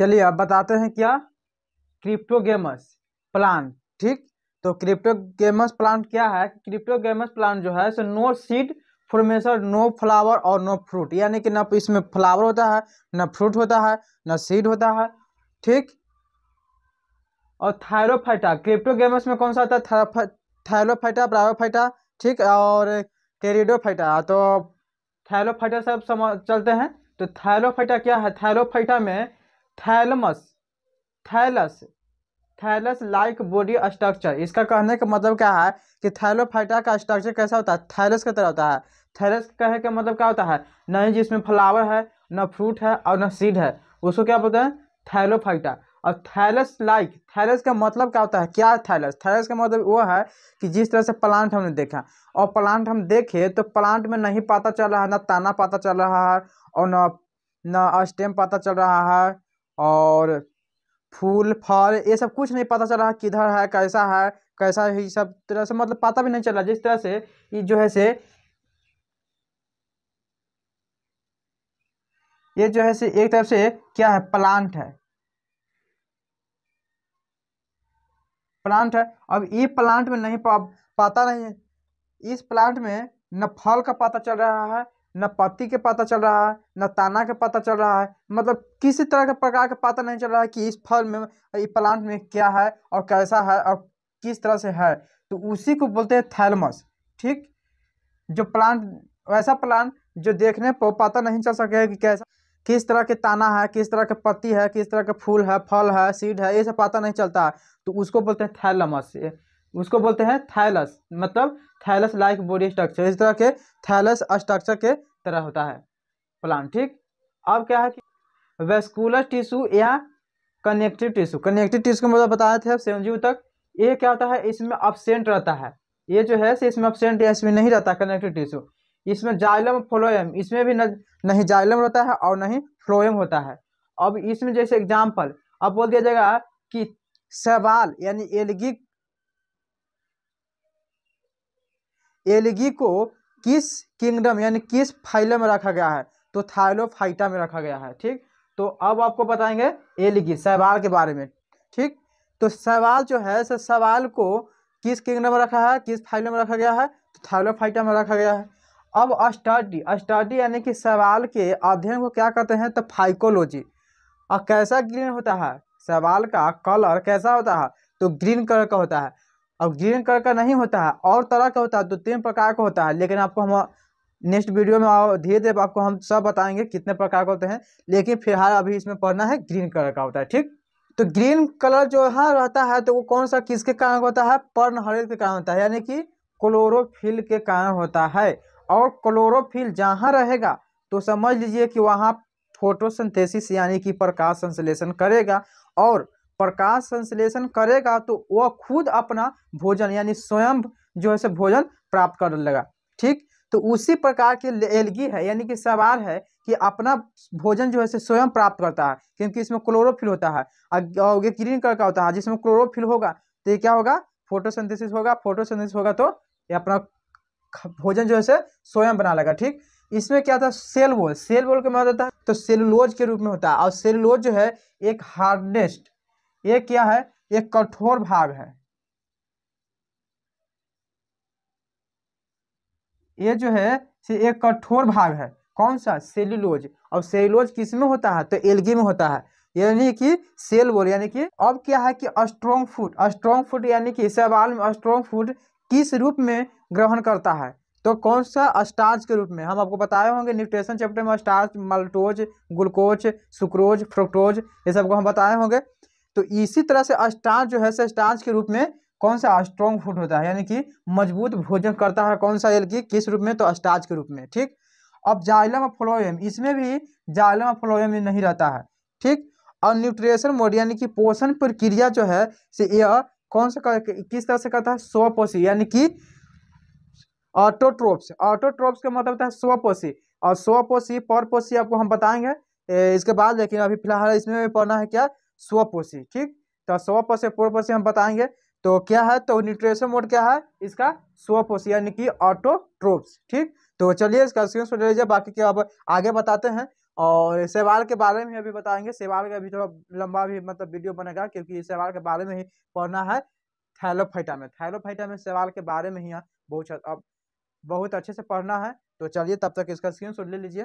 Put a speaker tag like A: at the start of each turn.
A: चलिए अब बताते हैं क्या क्रिप्टोगेमस प्लांट। ठीक, तो क्रिप्टोगेमस प्लांट क्या है? क्रिप्टोगेमस प्लांट जो है सो no seed formation, no flower और नो फ्रूट, यानी कि ना इसमें फ्लावर होता है, ना फ्रूट होता है, ना सीड होता है। ठीक, और थायरोफाइटा क्रिप्टोगेमस में कौन सा आता है? थायरोफाइटा, ब्रायोफाइटा, ठीक, और टेरिडोफाइटा। तो थायरोफाइटा सब समझ चलते हैं। तो थायरोफाइटा क्या है? थायरोफाइटा में thalamus, thallus, thallus like body structure. इसका कहने का मतलब क्या है कि थैलोफाइटा का स्ट्रक्चर कैसा होता है? थैलस की तरह होता है। थैलस कहने का मतलब क्या होता है? नहीं जिसमें फ्लावर है, ना फ्रूट है और ना सीड है, उसको क्या बोलते हैं? थैलोफाइटा। और थैलस लाइक, थैलस का मतलब क्या होता है? क्या है थैलस? थैलस का मतलब वो है कि जिस तरह से प्लांट हमने देखा, और प्लांट हम देखे तो प्लांट में नहीं पता चल रहा है, ना ताना पता चल रहा है, और ना स्टेम पता चल रहा है, और फूल फल ये सब कुछ नहीं पता चल रहा किधर है, कैसा है, सब तरह से मतलब पता भी नहीं चला। जिस तरह से ये जो है से ये जो है से एक तरफ से क्या है? प्लांट है, प्लांट है। अब ये प्लांट में नहीं पता नहीं है, इस प्लांट में न फल का पता चल रहा है, न पत्ती के पता चल रहा है, न तना के पता चल रहा है, मतलब किसी तरह के प्रकार का पता नहीं चल रहा है कि इस फल में, इस प्लांट में क्या है और कैसा है और किस तरह से है। तो उसी को बोलते हैं थैलमस। ठीक, जो प्लांट, वैसा प्लांट जो देखने पर पता नहीं चल सके कि कैसा, किस तरह के तना है, किस तरह के पत्ती है, किस तरह के फूल है, फल है, सीड है, ये सब पता नहीं चलता है। तो उसको बोलते हैं थैलमस, उसको बोलते हैं थैलस, मतलब थैलस लाइक बॉडी स्ट्रक्चर, इस तरह के थैलस स्ट्रक्चर के तरह होता है प्लांट। ठीक, अब क्या है कि वेस्कुलर टिश्यू या कनेक्टिव टिश्यू, कनेक्टिव टिश्यू का मतलब बताए थे 7 तक। ये क्या होता है? इसमें अपसेंट रहता है, ये जो है इसमें अपसेंट या इसमें नहीं रहता कनेक्टिव टिश्यू। इसमें जाइलम फ्लोएम, इसमें भी नहीं जाइलम रहता है और नहीं फ्लोएम होता है। अब इसमें जैसे एग्जाम्पल अब बोल दिया जाएगा कि शैवाल यानी एलगी, एलगी को किस किंगडम यानी किस फाइलम में रखा गया है? तो थाइलोफाइटा में रखा गया है। ठीक, तो अब आपको बताएंगे एलगी शैवाल के बारे में। ठीक, तो शैवाल जो है शैवाल को किस किंगडम में रखा है, किस फाइलम में रखा गया है? तो थाइलोफाइटा में रखा गया है। अब स्टडी, स्टडी यानी कि शैवाल के अध्ययन को क्या कहते हैं? तो फाइकोलॉजी। और कैसा ग्रीन होता है? शैवाल का कलर कैसा होता है? तो ग्रीन कलर का होता है। और ग्रीन कलर का नहीं होता है, और तरह का होता है, तो 3 प्रकार का होता है। लेकिन आपको हम नेक्स्ट वीडियो में धीरे धीरे आपको हम सब बताएंगे कितने प्रकार के होते हैं, लेकिन फिलहाल अभी इसमें पढ़ना है ग्रीन कलर का होता है। ठीक, तो ग्रीन कलर जो है रहता है तो वो कौन सा किसके कारण होता है? पर्णहरित के कारण होता है, यानी कि क्लोरोफिल के कारण होता है। और क्लोरोफिल जहाँ रहेगा तो समझ लीजिए कि वहाँ फोटोसिंथेसिस यानी कि प्रकाश संश्लेषण करेगा, और प्रकाश संश्लेषण करेगा तो वह खुद अपना भोजन यानी स्वयं जो है से भोजन प्राप्त कर लेगा। ठीक, तो उसी प्रकार के एल्गी है यानी कि सवाल है कि अपना भोजन जो है से स्वयं प्राप्त करता है, क्योंकि इसमें क्लोरोफिल होता है। और ये ग्रीन कलर का होता है, जिसमें क्लोरोफिल होगा तो ये क्या होगा? फोटोसिंथेसिस होगा, फोटोसिंथेसिस होगा तो ये अपना भोजन जो है से स्वयं बना लेगा। ठीक, इसमें क्या था? सेल वॉल, सेल वॉल का मतलब होता है तो सेलुलोज के रूप में होता है। और सेलुलोज जो है एक हार्डनेस्ट, ये क्या है? एक कठोर भाग है। ये जो है एक कठोर भाग है। कौन सा? सेलुलोज। और सेलुलोज किस में होता है? तो एल्गी में होता है, यानी कि सेल वॉल। यानी कि अब क्या है कि स्ट्रॉन्ग फूड, स्ट्रॉन्ग फूड यानी कि सवाल में स्ट्रॉन्ग फूड किस रूप में ग्रहण करता है? तो कौन सा? स्टार्च के रूप में। हम आपको बताए होंगे न्यूट्रिशन चैप्टर में starch, maltose, glucose, sucrose, fructose, ये सबको हम बताए होंगे। तो इसी तरह से स्टार्च जो है स्टार्च के रूप में कौन सा? स्ट्रॉन्ग फूड होता है, यानी कि मजबूत भोजन करता है। कौन सा एल्गी? किस रूप में? तो स्टार्च के रूप में। ठीक, अब जाइलम और फ्लोएम, इसमें भी जाइलम और फ्लोएम में नहीं रहता है। ठीक, और न्यूट्रिशन मोड यानी कि पोषण प्रक्रिया जो है से यह कौन सा किस तरह से करता है? स्वपोषी, यानी कि ऑटोट्रोप्स। ऑटोट्रोप्स का मतलब होता है स्वपोषी, और स्वपोषी परपोषी आपको हम बताएंगे इसके बाद। लेकिन अभी फिलहाल इसमें भी पढ़ना है क्या? स्वपोषी। ठीक, तो स्वपोषी परपोषी हम बताएंगे। तो क्या है? तो न्यूट्रिशन मोड क्या है इसका? स्वपोषी यानी कि ऑटोट्रोप्स। ठीक, तो चलिए इसका स्क्रीनशॉट ले लीजिए, बाकी क्या अब आगे बताते हैं। और शैवाल के बारे में अभी बताएंगे। शैवाल का अभी थोड़ा लंबा भी मतलब वीडियो बनेगा, क्योंकि शैवाल के बारे में ही पढ़ना है थैलोफाइटा में। थैलोफाइटा में शैवाल के बारे में ही बहुत अब बहुत अच्छे से पढ़ना है। तो चलिए तब तक इसका स्क्रीनशॉट ले लीजिए।